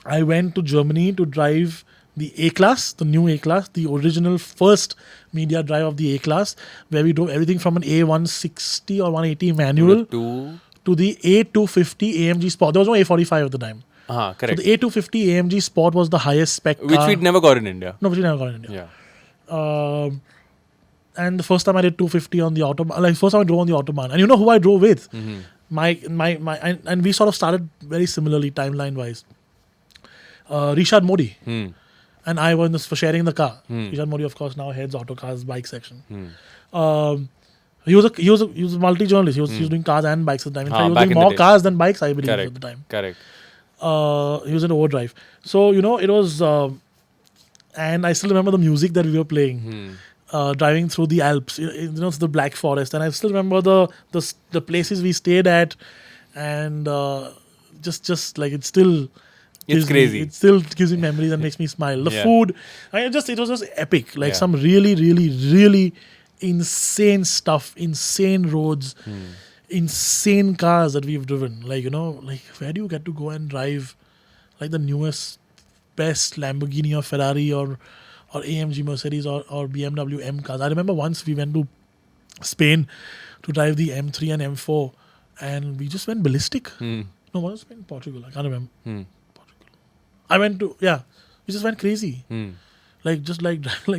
I went to Germany to drive the A-Class, the new A-Class, the original first media drive of the A-Class, where we drove everything from an A160 or 180 manual to the A250 AMG Sport. There was no A45 at the time. Correct. So the A250 AMG Sport was the highest spec car. Which we'd never got in India. No, which we never got in India. Yeah. And the first time I did 250 on the Autobahn, like first time I drove on the Autobahn. And you know who I drove with? And we sort of started very similarly timeline-wise. Rishad Modi and I were for sharing the car. Rishad Modi, of course, now heads Autocars bike section. He was a multi-journalist. He was doing cars and bikes at the time. In fact, he was doing more cars than bikes, I believe, at the time. Correct. He was in overdrive. So, it was... and I still remember the music that we were playing. Driving through the Alps, it's the Black Forest. And I still remember the places we stayed at. And just like it's still... It's crazy. It still gives me memories and makes me smile. The food, it was just epic. Like some really, really, really insane stuff, insane roads, insane cars that we've driven. Like, where do you get to go and drive like the newest, best Lamborghini or Ferrari or AMG Mercedes or BMW M cars? I remember once we went to Spain to drive the M3 and M4 and we just went ballistic. No, what was Spain? Portugal. I can't remember. I went to, we just went crazy. Just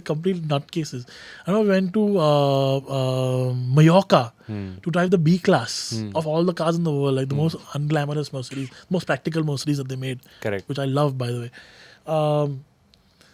complete nutcases. I know we went to Mallorca to drive the B class of all the cars in the world, like the most unglamorous Mercedes, most practical Mercedes that they made. Correct. Which I love, by the way.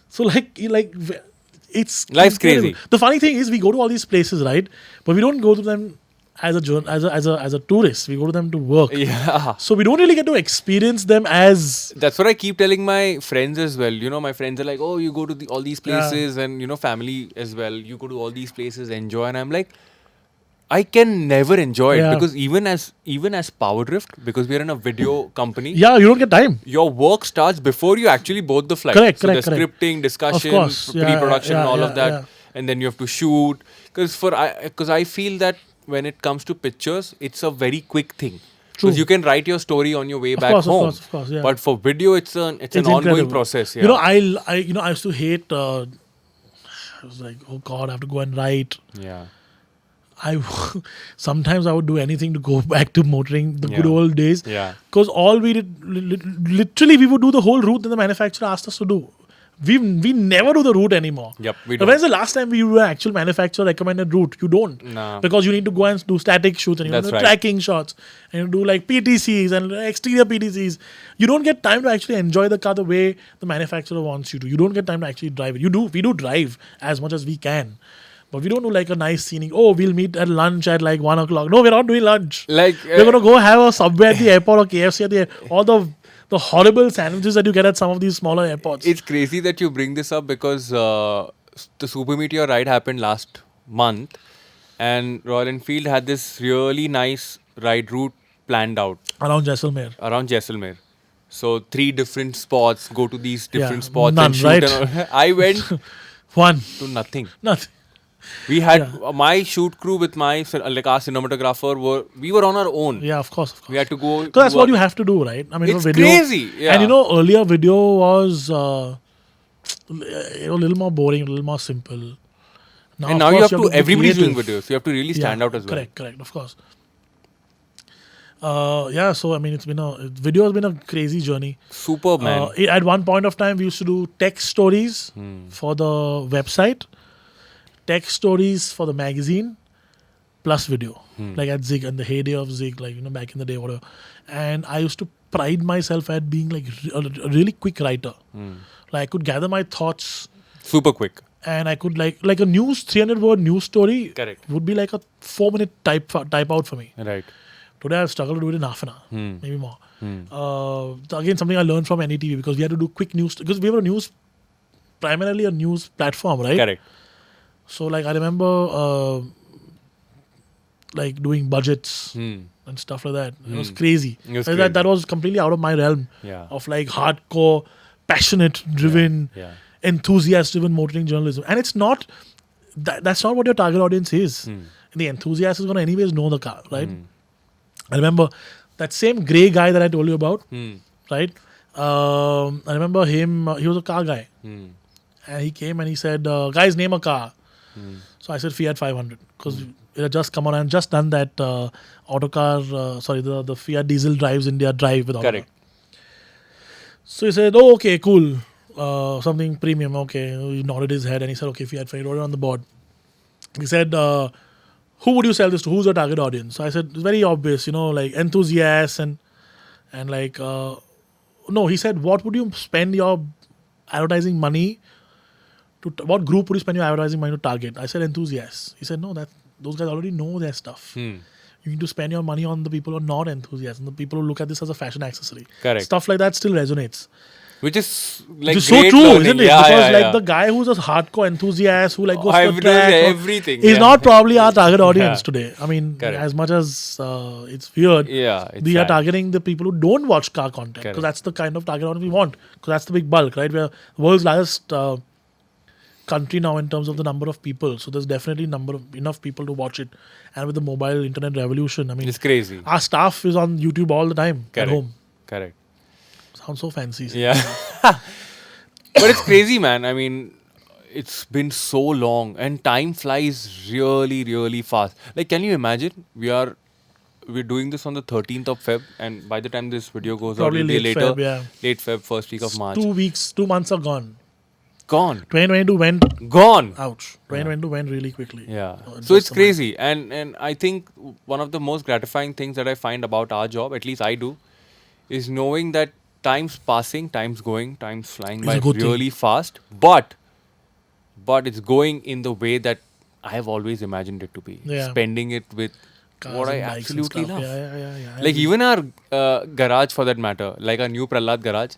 So it's life's incredible. crazy. The funny thing is we go to all these places, right? But we don't go to them as a tourist. We go to them to work. Yeah. So we don't really get to experience them as... That's what I keep telling my friends as well. My friends are like, oh, you go to all these places and, family as well. You go to all these places, enjoy. And I'm like, I can never enjoy it because even as PowerDrift, because we're in a video company. Yeah, you don't get time. Your work starts before you actually board the flight. Correct. Scripting, discussion, pre-production, all of that. And then you have to shoot. Because I feel that when it comes to pictures, it's a very quick thing. True. Because you can write your story on your way back course, home. Of course, yeah. But for video, it's an ongoing incredible. process. Yeah. You know, I used to hate. I was like, oh God, I have to go and write. Yeah. Sometimes I would do anything to go back to motoring the good Yeah. old days. Yeah. Because all we did, literally, we would do the whole route that the manufacturer asked us to do. We never do the route anymore. Yep, we But don't. when's the last time we do an actual manufacturer recommended route? You don't. Nah. Because you need to go and do static shoots and you That's do right. tracking shots and you do like PTCs and exterior PTCs. You don't get time to actually enjoy the car the way the manufacturer wants you to. You don't get time to actually drive it. We do drive as much as we can. But we don't do like a nice scenic, oh, we'll meet at lunch at like 1 o'clock. No, we're not doing lunch. Like, We're going to go have a Subway at the airport or KFC at the airport. All the horrible sandwiches that you get at some of these smaller airports. it's crazy that you bring this up because the Super Meteor ride happened last month, and Royal Enfield had this really nice ride route planned out Around Jaisalmer. around Jaisalmer. So 3 different spots, go to these different Yeah, spots none, and shoot. right? And all. I went One. to nothing. Nothing. We had my shoot crew with my like our cinematographer. We were on our own. Yeah, of course. We had to go. Because that's do what a- you have to do, right? I mean, It's video, crazy. Yeah. And earlier video was a little more boring, a little more simple. and of now you course, have to. be Everybody's doing creative. videos. You have to really stand Yeah, out as well. Correct, of course. So I mean, video has been a crazy journey. Superb, man. At one point of time, we used to do text stories for the website, text stories for the magazine, plus video. Like at Zig and the heyday of Zig, like back in the day, whatever. And I used to pride myself at being like a really quick writer. Like I could gather my thoughts, Super quick. and I could like a 300-word news story. Correct. Would be like a 4-minute type out for me. Right. Today I've struggled to do it in half an hour, maybe more. Again, something I learned from NETV because we had to do quick news because we were primarily a news platform, right? Correct. So like I remember like doing budgets and stuff like that. It was crazy. It was Like crazy. that was completely out of my realm Yeah. of like hardcore, passionate, driven, Yeah. enthusiast-driven motoring journalism. And it's not that's not what your target audience is. The enthusiast is going to anyways know the car, right? I remember that same grey guy that I told you about, right? I remember him. He was a car guy, and he came and he said, "Guys, name a car." So I said Fiat 500 because it had just come on and just done that autocar. The Fiat diesel drives India drive with autocar. Correct. So he said, "Oh, okay, cool, something premium." Okay, he nodded his head and he said, "Okay, Fiat 500." Wrote it on the board. He said, "Who would you sell this to? Who's your target audience?" So I said, "It's very obvious, like enthusiasts and like." No, he said, "What would you spend your advertising money to? What group would you spend your advertising money to target?" I said, "Enthusiasts." He said, "No, those guys already know their stuff. You need to spend your money on the people who are not enthusiasts and the people who look at this as a fashion accessory." Correct. Stuff like that still resonates. Which is like Which is so great true, learning. isn't it? Yeah, Because yeah, like yeah. the guy who's a hardcore enthusiast who like goes I've for done track everything, is yeah. not probably our target audience Yeah. today. I mean, Correct. as much as it's weird, Yeah, it's we are sad. targeting the people who don't watch car content because Correct. that's the kind of target audience we want. Because that's the big bulk, right? We're the world's largest country now in terms of the number of people. So there's definitely enough people to watch it. And with the mobile internet revolution, I mean, It's crazy. our staff is on YouTube all the time Correct. at home. Correct. Sounds so fancy. Yeah. But it's crazy, man. I mean, it's been so long and time flies really, really fast. Like, can you imagine? We're doing this on the 13th of Feb, and by the time this video goes Probably out, it'll be late later. Feb, yeah. Late Feb, first week of March. 2 months are gone. Gone. 2022 went, Gone. ouch. 2022 went really quickly. Yeah. In So it's just a month. crazy. And I think one of the most gratifying things that I find about our job, at least I do, is knowing that time's passing, time's going, time's flying It's by a good thing. really fast. But it's going in the way that I have always imagined it to be. Yeah. Spending it with Cars what I and bikes and absolutely stuff. love. Yeah. I Like agree. even our garage for that matter, like our new Prahlad garage,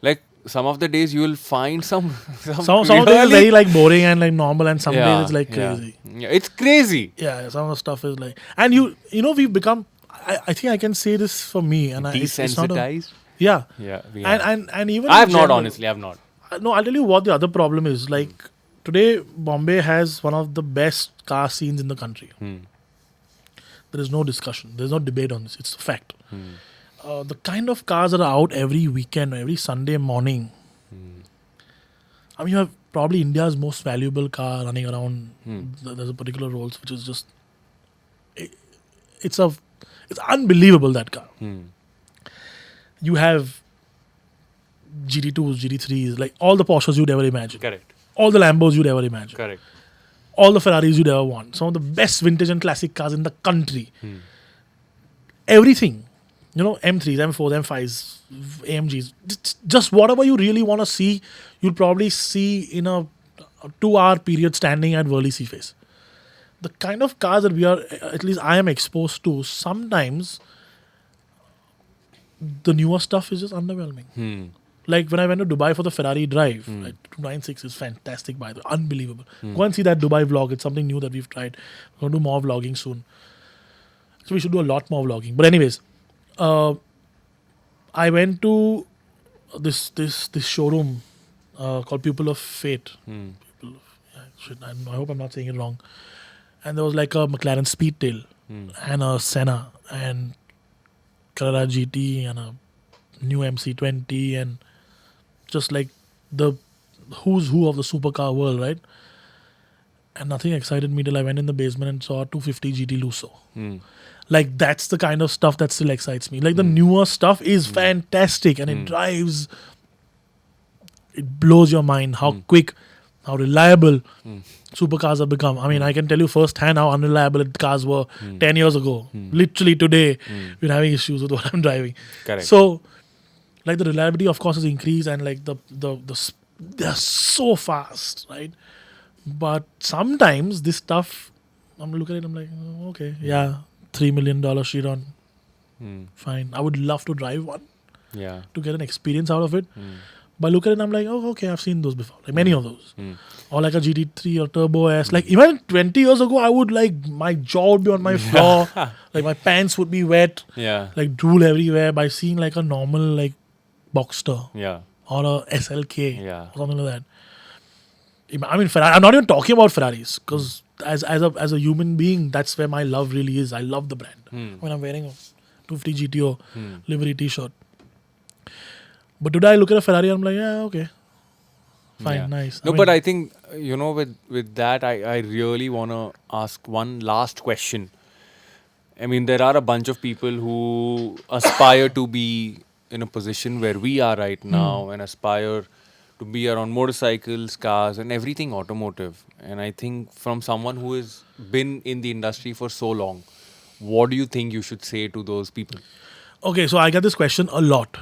like some of the days you will find some Some of them are very like boring and like normal, and some days it's like yeah. crazy. Yeah, it's crazy. Yeah, some of the stuff is like, and we've become. I think I can say this for me, and it's not a, Desensitized. yeah, Yeah, we have. and even I have in not, general- honestly. I have not. No, I'll tell you what the other problem is. Like today, Bombay has one of the best car scenes in the country. There is no discussion. There's no debate on this. It's a fact. The kind of cars that are out every weekend, every Sunday morning. I mean, you have probably India's most valuable car running around. There's a particular Rolls, which is just, it's unbelievable, that car. You have GT2s, GT3s, like all the Porsches you'd ever imagine. Correct. All the Lambos you'd ever imagine. Correct. All the Ferraris you'd ever want. Some of the best vintage and classic cars in the country. Everything. M3s, M4s, M5s, AMGs. Just whatever you really want to see, you'll probably see in a 2-hour period standing at Worli Seaface. The kind of cars that at least I am exposed to, sometimes the newer stuff is just underwhelming. Like when I went to Dubai for the Ferrari drive, 296 is fantastic, by the way, unbelievable. Go and see that Dubai vlog. It's something new that we've tried. We're going to do more vlogging soon. So we should do a lot more vlogging. But anyways, I went to this showroom called Pupil of Fate. I hope I'm not saying it wrong. And there was like a McLaren Speedtail and a Senna and Carrera GT and a new MC20 and just like the who's who of the supercar world, right? And nothing excited me till I went in the basement and saw a 250 GT Lusso. Like that's the kind of stuff that still excites me. Like the newer stuff is fantastic and it drives. It blows your mind how quick, how reliable supercars have become. I mean, I can tell you firsthand how unreliable cars were 10 years ago. Literally today, we're having issues with what I'm driving. Correct. So, like the reliability, of course, has increased, and like they're so fast, right? But sometimes this stuff, I'm looking at it, I'm like, oh, okay, yeah, $3 million Chiron, fine. I would love to drive one to get an experience out of it. But look at it and I'm like, oh, okay, I've seen those before. Like many of those. Or like a GT3 or Turbo S. Like even 20 years ago, I would like, my jaw would be on my floor. Like my pants would be wet. Yeah. Like drool everywhere by seeing like a normal like Boxster. Yeah. Or a SLK. Yeah. Or something like that. I mean, Ferrari, I'm not even talking about Ferraris. Because as a human being, that's where my love really is. I love the brand. When I'm wearing a 250 GTO livery t-shirt. But today I look at a Ferrari and I'm like, yeah, okay. Fine, nice. No, but I think, with that, I really want to ask one last question. I mean, there are a bunch of people who aspire to be in a position where we are right now and aspire to be around motorcycles, cars and everything automotive. And I think from someone who has been in the industry for so long, what do you think you should say to those people? Okay, so I get this question a lot.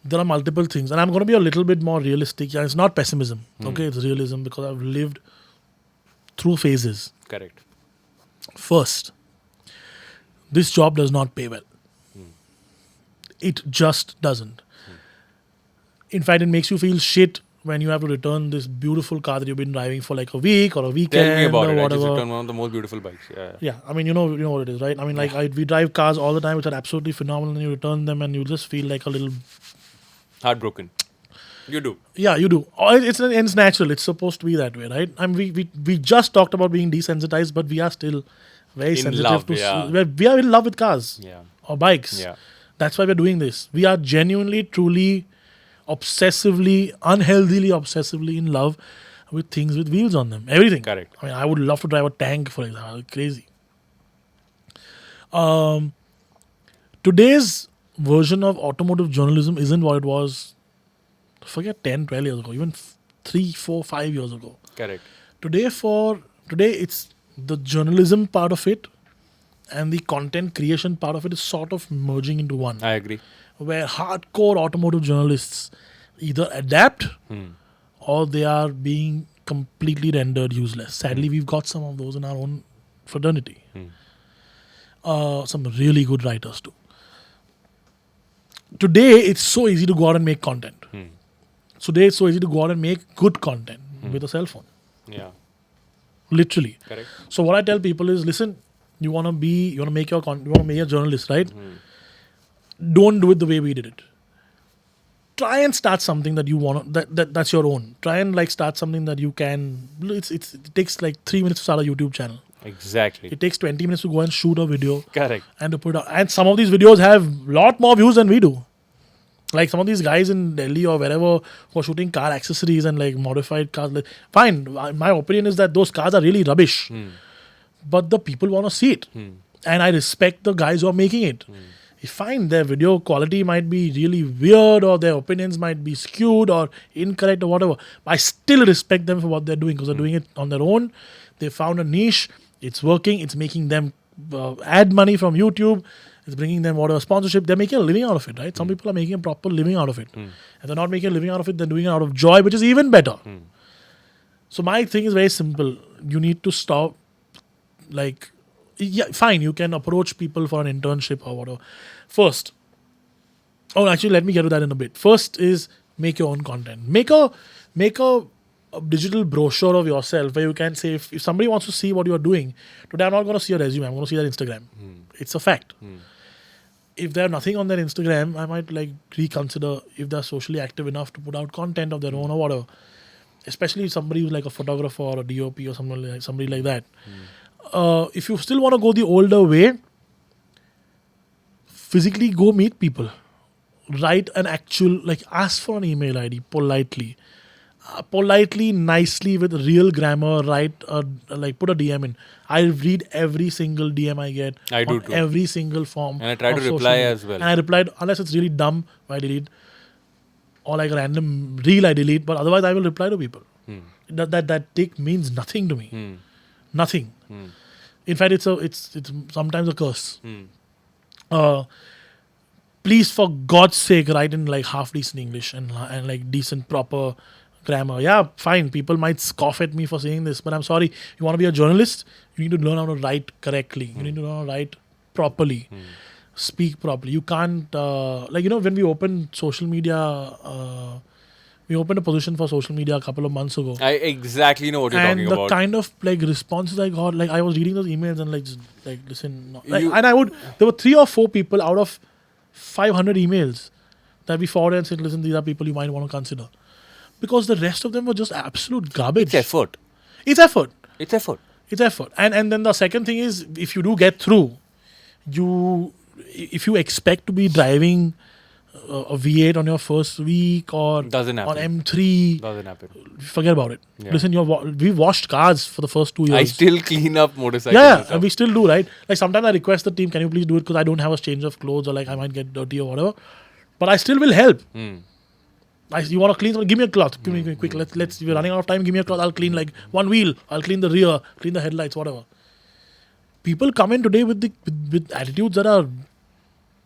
There are multiple things, and I'm going to be a little bit more realistic. Yeah, it's not pessimism. Okay, it's realism because I've lived through phases. Correct. First, this job does not pay well. It just doesn't. In fact, it makes you feel shit when you have to return this beautiful car that you've been driving for like a week or a weekend. Tell me about or it. whatever. I just returned one of the most beautiful bikes. Yeah, I mean, you know what it is, right? I mean, like we drive cars all the time, which are absolutely phenomenal, and you return them, and you just feel like a little heartbroken. You do. Yeah, you do. It's natural. It's supposed to be that way, right? I mean, we just talked about being desensitized, but we are still very sensitive love, to. yeah. We are in love with cars or bikes. Yeah. That's why we're doing this. We are genuinely, truly, obsessively, unhealthily, obsessively in love with things with wheels on them. Everything. Correct. I mean, I would love to drive a tank, for example. Crazy. Today's version of automotive journalism isn't what it was, forget 10, 12 years ago, even 3, 4, 5 years ago. Correct. Today, it's the journalism part of it and the content creation part of it is sort of merging into one. I agree. Where hardcore automotive journalists either adapt or they are being completely rendered useless. Sadly, we've got some of those in our own fraternity. Some really good writers too. Today, it's so easy to go out and make content. Today, it's so easy to go out and make good content with a cell phone. Yeah. Literally. Correct. So what I tell people is, listen, you want to make a journalist, right? Don't do it the way we did it. Try and start something that you want that's your own. Try and like start something that you can. It takes like 3 minutes to start a YouTube channel. Exactly. It takes 20 minutes to go and shoot a video Correct. and to put out. And some of these videos have lot more views than we do. Like some of these guys in Delhi or wherever who are shooting car accessories and like modified cars. Like, fine, my opinion is that those cars are really rubbish. But the people want to see it. And I respect the guys who are making it. Fine, their video quality might be really weird or their opinions might be skewed or incorrect or whatever. But I still respect them for what they're doing because they're doing it on their own. They found a niche. It's working. It's making them ad money from YouTube. It's bringing them whatever sponsorship. They're making a living out of it, right? Some people are making a proper living out of it. If they're not making a living out of it, they're doing it out of joy, which is even better. So my thing is very simple. You need to stop, like, yeah, fine, you can approach people for an internship or whatever. First, actually, let me get to that in a bit. First is make your own content. Make a digital brochure of yourself where you can say, if somebody wants to see what you are doing, today I'm not going to see your resume, I'm going to see their Instagram. It's a fact. If they have nothing on their Instagram, I might like reconsider if they're socially active enough to put out content of their own or whatever. Especially somebody who's like a photographer or a DOP or somebody like that. If you still want to go the older way, physically go meet people. Write an actual, like ask for an email ID politely. Politely, nicely, with real grammar, put a DM in. I read every single DM I get. I do on too. Every single form. And I try to of social reply media. as well. And I replied, unless it's really dumb, I delete. Or like a random reel I delete, but otherwise I will reply to people. That tick means nothing to me. Nothing. In fact, it's sometimes a curse. Please, for God's sake, write in like half decent English and like decent proper grammar. Yeah, fine. People might scoff at me for saying this, but I'm sorry. You want to be a journalist? You need to learn how to write correctly. You need to learn how to write properly. Speak properly. You can't when we opened social media. We opened a position for social media a couple of months ago. I exactly know what you're talking And the about. kind of like responses I got, like I was reading those emails and like listen, no. There were 3 or 4 people out of 500 emails that we forwarded and said, listen, these are people you might want to consider. Because the rest of them were just absolute garbage. It's effort. It's effort. It's effort. It's effort. And then the second thing is, if you do get through, if you expect to be driving a V8 on your first week or Doesn't on happen. M3, Doesn't happen. forget about it. Yeah. Listen, we washed cars for the first 2 years. I still clean up motorcycles. Yeah, and stuff. and we still do, right? Like sometimes I request the team, can you please do it because I don't have a change of clothes or like I might get dirty or whatever. But I still will help. You want to clean something? Give me a cloth. Give me quick. Let's. We're running out of time. Give me a cloth. I'll clean like one wheel. I'll clean the rear. Clean the headlights. Whatever. People come in today with attitudes that are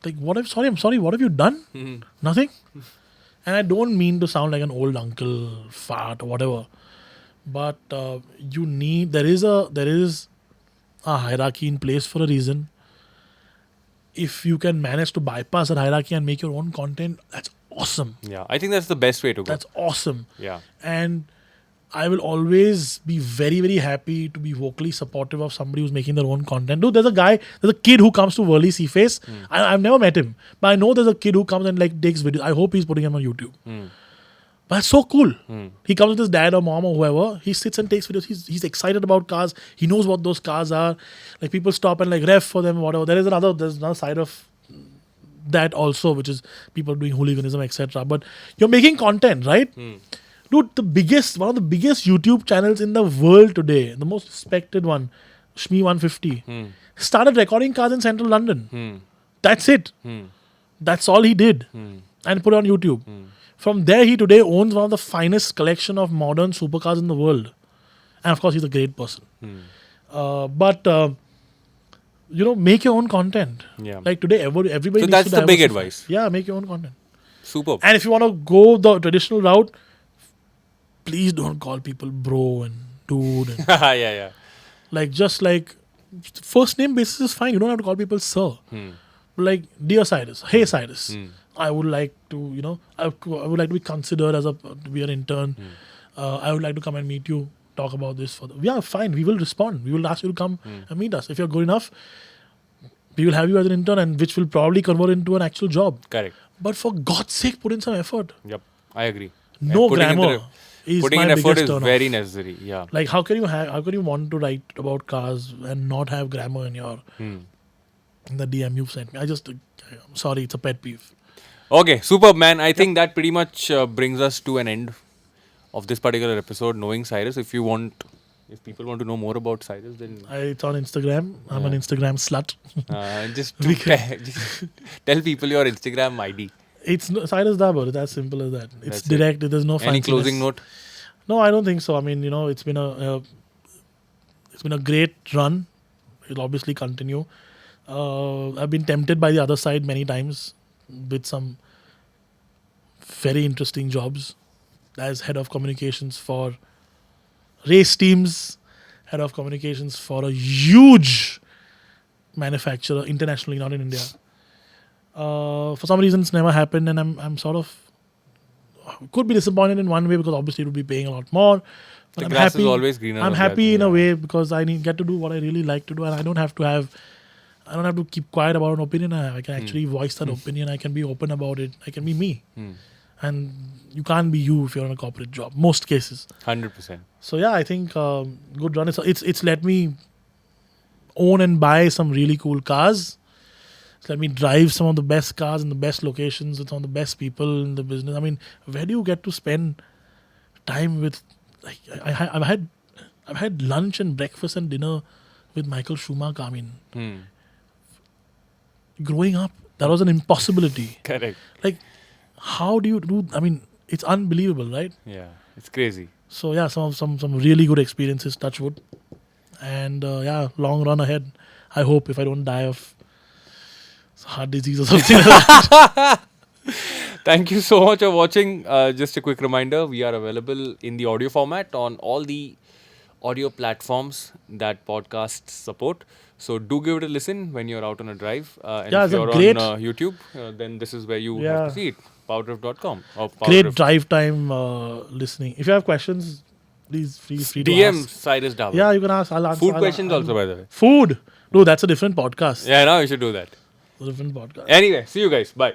like, I'm sorry. What have you done? Nothing. And I don't mean to sound like an old uncle, fart or whatever. But there is a hierarchy in place for a reason. If you can manage to bypass that hierarchy and make your own content, that's awesome. Yeah, I think that's the best way to go. That's awesome. Yeah. And I will always be very, very happy to be vocally supportive of somebody who's making their own content. Dude, there's a kid who comes to Worli Seaface. I've never met him, but I know there's a kid who comes and like takes videos. I hope he's putting them on YouTube. But it's so cool. He comes with his dad or mom or whoever. He sits and takes videos. He's excited about cars. He knows what those cars are. Like people stop and like ref for them, whatever. There's another side of that also, which is people doing hooliganism, etc. But you're making content, right? Dude, one of the biggest YouTube channels in the world today, the most respected one, Shmi150, started recording cars in central London. That's it. That's all he did. And put it on YouTube. From there, he today owns one of the finest collection of modern supercars in the world. And of course, he's a great person. Make your own content. Yeah. Like today, everybody So needs that's to the big diversify. advice. Yeah, make your own content. Superb. And if you want to go the traditional route, please don't call people bro and dude. And yeah. like, just like, first name basis is fine. You don't have to call people sir. Like, dear Cyrus, hey Cyrus, I would like to, I would like to be considered to be an intern. I would like to come and meet you, talk about this. Yeah, fine. We will respond. We will ask you to come and meet us. If you're good enough, we will have you as an intern, and which will probably convert into an actual job. Correct. But for God's sake, put in some effort. Yep. I agree. No And putting in grammar. is Putting my in effort biggest is turn very off. necessary. Yeah. Like how can you want to write about cars and not have grammar in your in the DM you've sent me? I'm sorry, it's a pet peeve. Okay, superb, man. I think that pretty much brings us to an end of this particular episode, knowing Cyrus. If people want to know more about Cyrus, then It's on Instagram. I'm an Instagram slut. just, We just tell people your Instagram ID. It's Cyrus Dabur. It's as simple as that. It's That's it. direct. There's no Any fanciness. closing note? No, I don't think so. I mean, it's been a great run. It'll obviously continue. I've been tempted by the other side many times with some very interesting jobs as head of communications for race teams, head of communications for a huge manufacturer internationally, not in India. For some reason, it's never happened, and I'm sort of could be disappointed in one way because obviously it would be paying a lot more. But The I'm grass happy. is always greener. I'm on the happy in other- a way because I get to do what I really like to do, and I don't have to keep quiet about an opinion I have. I can actually voice that opinion. I can be open about it. I can be me. And you can't be you if you're in a corporate job. Most cases. 100%. So yeah, I think good run. It's let me own and buy some really cool cars. It's let me drive some of the best cars in the best locations with some of the best people in the business. I mean, where do you get to spend time with? Like, I've had lunch and breakfast and dinner with Michael Schumacher. I mean, growing up, that was an impossibility. Correct. Like, how do you do? I mean, it's unbelievable, right? Yeah, it's crazy. So yeah, some really good experiences. Touch wood, and long run ahead. I hope if I don't die of heart disease or something like that. Thank you so much for watching. Just a quick reminder, we are available in the audio format on all the audio platforms that podcasts support. So do give it a listen when you're out on a drive. And Yeah, if it's a you're great- on YouTube, then this is where you have Yeah. to see it. PowerDrift.com or Great PowerDrift. drive time listening. If you have questions, please feel free to DM ask. Cyrus Dabur. Yeah, you can ask. I'll answer. Food I'll- questions I'll- also, by the way. Food. No, that's a different podcast. Yeah, now you should do that. A different podcast. Anyway, see you guys. Bye.